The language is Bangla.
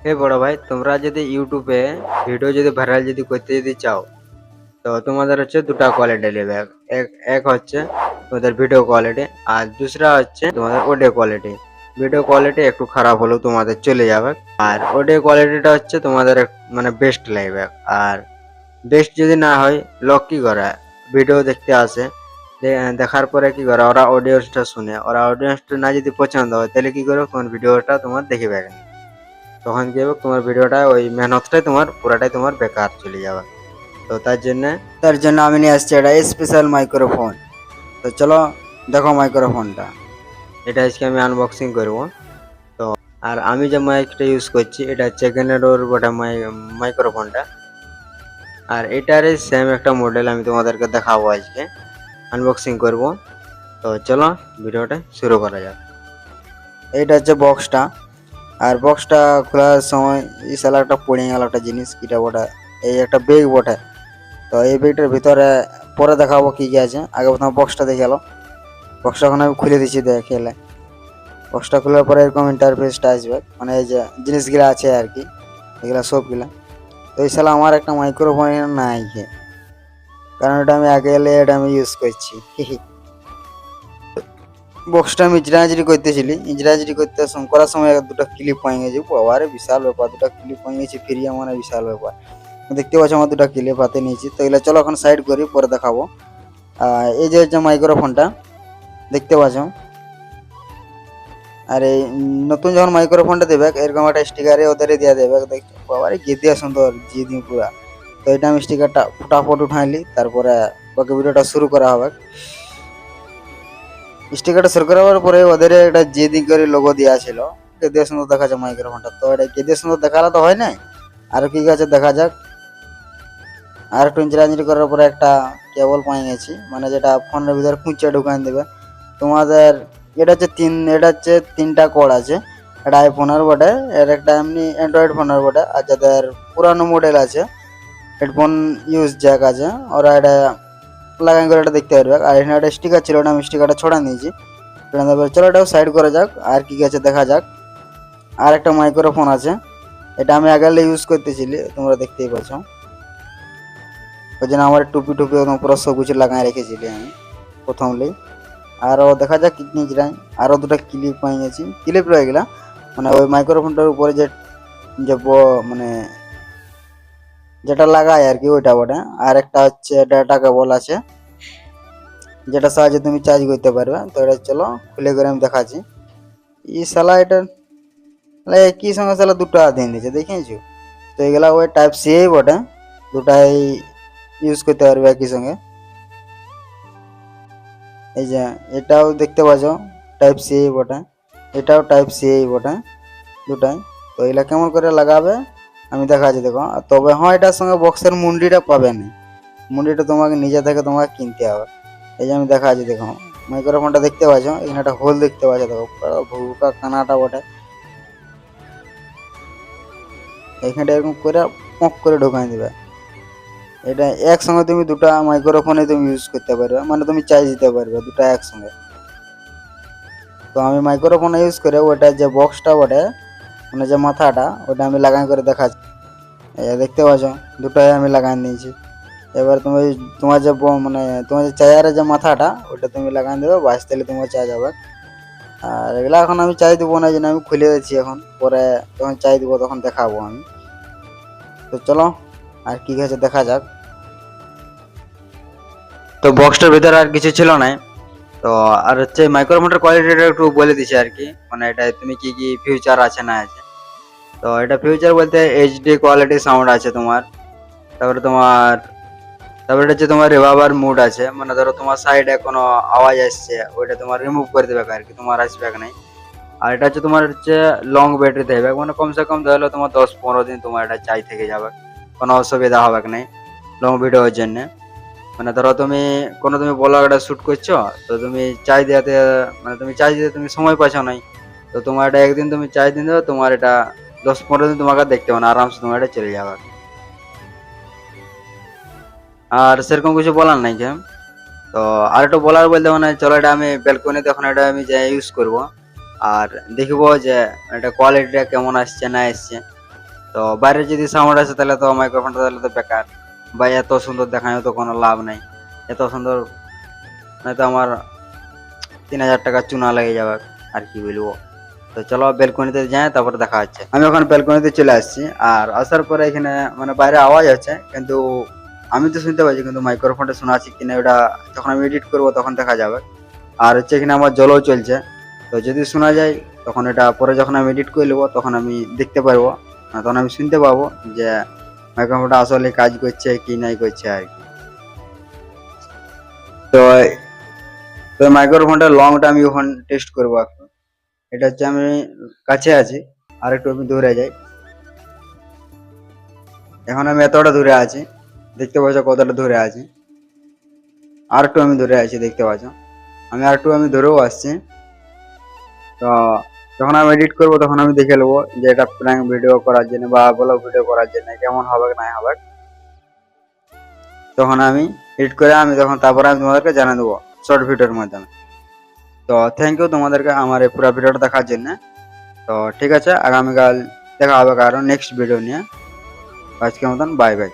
হে বড় ভাই, তোমরা যদি ইউটিউবে ভিডিও যদি ভাইরাল যদি করতে যদি চাও, তো তোমাদের হচ্ছে দুটা কোয়ালিটি নেবে। এক এক হচ্ছে তোমাদের ভিডিও কোয়ালিটি, আর দুসরা হচ্ছে তোমাদের অডিও কোয়ালিটি। ভিডিও কোয়ালিটি একটু খারাপ হলেও তোমাদের চলে যাবে, আর অডিও কোয়ালিটিটা হচ্ছে তোমাদের মানে বেস্ট লাগবে। আর বেস্ট যদি না হয়, লোক কি করে ভিডিও দেখতে আসে, দেখার পরে কি করে ওরা অডিয়েন্সটা শুনে, ওরা অডিয়েন্সটা না যদি পছন্দ হয় তাহলে কি করে তোমার ভিডিওটা তোমার দেখবে না। তখন কি হবে, তোমার ভিডিওটা ওই মেহনতটাই তোমার পুরাটাই তোমার বেকার চলে যাবে। তো তার জন্য আমি নিয়ে আসছি একটা স্পেশাল মাইক্রোফোন। তো চলো দেখো মাইক্রোফোনটা, এটা আজকে আমি আনবক্সিং করব। তো আর আমি যে মাইকটা ইউজ করছি এটা হচ্ছে ক্যানেডোর বটে মাইক্রোফোনটা। আর এটারই সেম একটা মডেল আমি তোমাদেরকে দেখাবো আজকে, আনবক্সিং করব। তো চলো ভিডিওটা শুরু করা যাক। এইটা হচ্ছে বক্সটা। আর বক্সটা খোলার সময় এই সালা একটা পড়ে গেল একটা জিনিস, কিটা বটে, এই একটা বেগ বটে। তো এই বেগটার ভিতরে পরে দেখাবো কি কি আছে, আগে প্রথমে বক্সটা দেখে গেল। বক্সটা এখন আমি খুলে দিচ্ছি, দেখে এলে বক্সটা খোলার পরে এরকম ইন্টারফেসটা আসবে, মানে এই যে জিনিসগুলো আছে আর কি, এগুলা সবগুলা। তো এই সালা আমার একটা মাইক্রোফোন নাই, কারণ এটা আমি আগে এলে এটা আমি ইউজ করছি। বক্সটা আমি ইজরাজিরি করতেছিলি, ইজরাজিরি করার সময় দুটো ক্লিপ হয়ে গেছে, বাবারে বিশাল ব্যাপার, দুটো ক্লিপ হয়ে গেছে ফিরিয়ে আমার বিশাল ব্যাপার। দেখতে পাচ্ছ আমার দুটো ক্লিপ হাতে নিয়েছি। তো এগুলো চলো এখন সাইড করি, পরে দেখাবো। এই যে মাইক্রোফোনটা দেখতে পাচ্ছ, আর এই নতুন যখন মাইক্রোফোনটা দেবে এরকম একটা স্টিকারে ওদের দিয়ে দেবে, দেখছো বাবারে গেদিয়া সুন্দর জিদি পুরা। তো এটা আমি স্টিকারটা ফটাফট উঠাইলি, তারপরে বাকি ভিডিওটা শুরু করা হবে। স্টিকারটা শুরু করার পরে ওদের একটা জিদি করে লোগো দেওয়া ছিল, গেদিয়া সুন্দর দেখা যায় মাইক্রোফোনটা। তো এটা গেদিয়া সুন্দর দেখালে তো হয় না, আর কি আছে দেখা যাক। আর একটু ইঞ্জিনিয়ারিং করার পরে একটা কেবল পাই গেছি, মানে যেটা ফোনের ভিতরে খুঁজে ঢুকান দেবে তোমাদের। এটা হচ্ছে তিনটা কোড আছে, একটা আইফোনের বটে, এর একটা এমনি অ্যান্ড্রয়েড ফোনের বটে, আর যাদের পুরানো মডেল আছে হেডফোন ইউজ জ্যাক আছে, ওরা এটা লাগাই করে এটা দেখতে পারবে। আর এখানে একটা স্টিকার ছিল, ওটা আমি স্টিকারটা ছড়া নিয়েছি। চলো এটাও সাইড করা যাক, আর কি আছে দেখা যাক। আর একটা মাইক্রোফোন আছে, এটা আমি আগে ইউজ করতেছিলি, তোমরা দেখতেই পাচ্ছ। ওই জন্য আমার টুপি টুপি একদম পুরো সব কিছু লাগাই রেখেছিলি আমি প্রথমলেই। আরও দেখা যাক কি কি জিরাই। আরও দুটো ক্লিপ পাই গেছি, ক্লিপ রয়ে গেলা, মানে ওই মাইক্রোফোনটার উপরে যে যে মানে যেটা লাগায় আর কি ওইটা বটে। আর একটা হচ্ছে ডাটা কেবল আছে, যেটা সাহায্যে তুমি চার্জ করতে পারবে। তো এটা চলো খুলে করে আমি দেখাচ্ছি। এই শালা এটা একই সঙ্গে শালা দুটো দিন দিয়েছে, দেখিয়েছো? তো এগুলা ওই টাইপ সি বটে, দুটাই ইউজ করতে পারবে একই সঙ্গে। এই যে এটাও দেখতে পাচ্ছ টাইপ সি বটে, এটাও টাইপ সি বটে, দুটাই। তো এগুলা কেমন করে লাগাবে আমি দেখাচ্ছি, দেখো। তবে হ্যাঁ, এটার সঙ্গে বক্সের মুন্ডিটা পাবে না, মুন্ডিটা তোমাকে নিজে থেকে তোমাকে কিনতে হবে। এই যে আমি দেখাচ্ছি, দেখো মাইক্রোফোনটা দেখতে পাচ্ছ, এখানে একটা হোল দেখতে পাচ্ছ, দেখো ভুকা কানাটা বটে। এখানটা এরকম করে পক করে ঢোকাই দিবে। এটা একসঙ্গে তুমি দুটা মাইক্রোফোনে তুমি ইউজ করতে পারবে, মানে তুমি চার্জ দিতে পারবে দুটা একসঙ্গে। তো আমি মাইক্রোফোন ইউজ করে ওটা যে বক্সটা বটে, মানে যে মাথাটা, ওটা আমি লাগাই করে দেখাচ্ছি। দেখতে পাচ্ছ দুটাই আমি লাগাই নিয়েছি। এবার তুমি তোমার যে মানে তোমার যে চার্জারের যে মাথাটা ওটা তুমি লাগাই দেবে, বাস তাহলে তোমার চার্জ হবে। আর এগুলা এখন আমি চাই দেবো না, যেন আমি খুলে দিচ্ছি এখন, পরে যখন চাই দেবো তখন দেখাবো আমি। তো চলো আর কি আছে দেখা যাক। তো বক্সটার ভিতরে আর কিছু ছিল না। তো আর হচ্ছে মাইক্রোফোনের কোয়ালিটিটা একটু বলে দিচ্ছি আর কি, মানে এটা তুমি কি কি ফিউচার আছে না আছে। তো এটা ফিউচার বলতে এইচডি কোয়ালিটি সাউন্ড আছে তোমার। তারপরে তোমার তারপরে এটা হচ্ছে তোমার রিভার্ব মুড আছে, মানে ধরো তোমার সাইডে কোনো আওয়াজ আসছে ওইটা তোমার রিমুভ করে দেবে আর কি, তোমার আসবে নাই। আর এটা হচ্ছে তোমার হচ্ছে লং ব্যাটারি দেবে, মানে কমসে কম ধরো তোমার 10-15 দিন তোমার এটা চাই থেকে যাবে, কোনো অসুবিধা হবে নাই লং ভিডিওর জন্য। মানে ধরো তুমি ব্লগ একটা শুট করছো, তো তুমি চাই দেওয়াতে, মানে তুমি চাই দিতে তুমি সময় পাচ্ছ নাই, তো তোমার এটা একদিন তুমি চাই দিন দেবে, তোমার এটা 10-15 দিন তোমাকে দেখতে হবে না, আরামসে তোমার এটা চলে যাবে। আর সেরকম কিছু বলার নাই যে। তো আর একটু বলার বলতে, মানে চলো এটা আমি ব্যালকনিতে এখন এটা আমি যে ইউজ করব, আর দেখবো যে এটা কোয়ালিটিটা কেমন আসছে না আসছে। তো বাইরে যদি সাউন্ড আসে তাহলে তো মাইক্রোফোনটা তাহলে তো বেকার, বা এত সুন্দর দেখায় তো কোনো লাভ নাই। এত সুন্দর নয়তো আমার 3,000 টাকা চুনা লেগে যাবে, আর কি বলবো। তো চলো বেলকনিতে যাই, তারপরে দেখা হচ্ছে। আমি এখন বেলকনিতে চলে আসছি, আর আসার পরে এখানে মানে বাইরে আওয়াজ আছে, কিন্তু আমি তো শুনতে পাচ্ছি, কিন্তু মাইক্রোফোনটা শোনা আছে কিনা ওটা যখন আমি এডিট করবো তখন দেখা যাবে। আর হচ্ছে এখানে আমার জলও চলছে, তো যদি শোনা যায় তখন এটা পরে যখন আমি এডিট করে নেবো তখন আমি দেখতে পারবো, তখন আমি শুনতে পাবো যে মাইক্রোফোনটা আসলে কাজ করছে কি নাই করছে আর কি। তো তো মাইক্রোফোনটা লংটা আমি এখন টেস্ট করবো এখন। এটা হচ্ছে আমি কাছে আছি, আর একটু আমি দূরে যাই। এখন আমি এতটা দূরে আছি, দেখতে পাচ্ছ কতটা দূরে আছি। আর একটু আমি দূরে আছি, দেখতে পাচ্ছ। আমি আর একটু আমি দূরেও আসছি। তো যখন আমি এডিট করবো তখন আমি দেখে নেবো যে এটা প্র্যাঙ্ক ভিডিও করার জন্য বা ব্লগ ভিডিও করার জন্য কেমন হবে না হবে। তখন আমি এডিট করে আমি তখন তারপরে আমি তোমাদেরকে জানিয়ে দেবো শর্ট ভিডিওর মাধ্যমে। তো থ্যাংক ইউ তোমাদেরকে আমার এই পুরো ভিডিওটা দেখার জন্য। তো ঠিক আছে, আগামীকাল দেখা হবে কারণ নেক্সট ভিডিও নিয়ে। আজকের মতন বাই বাই।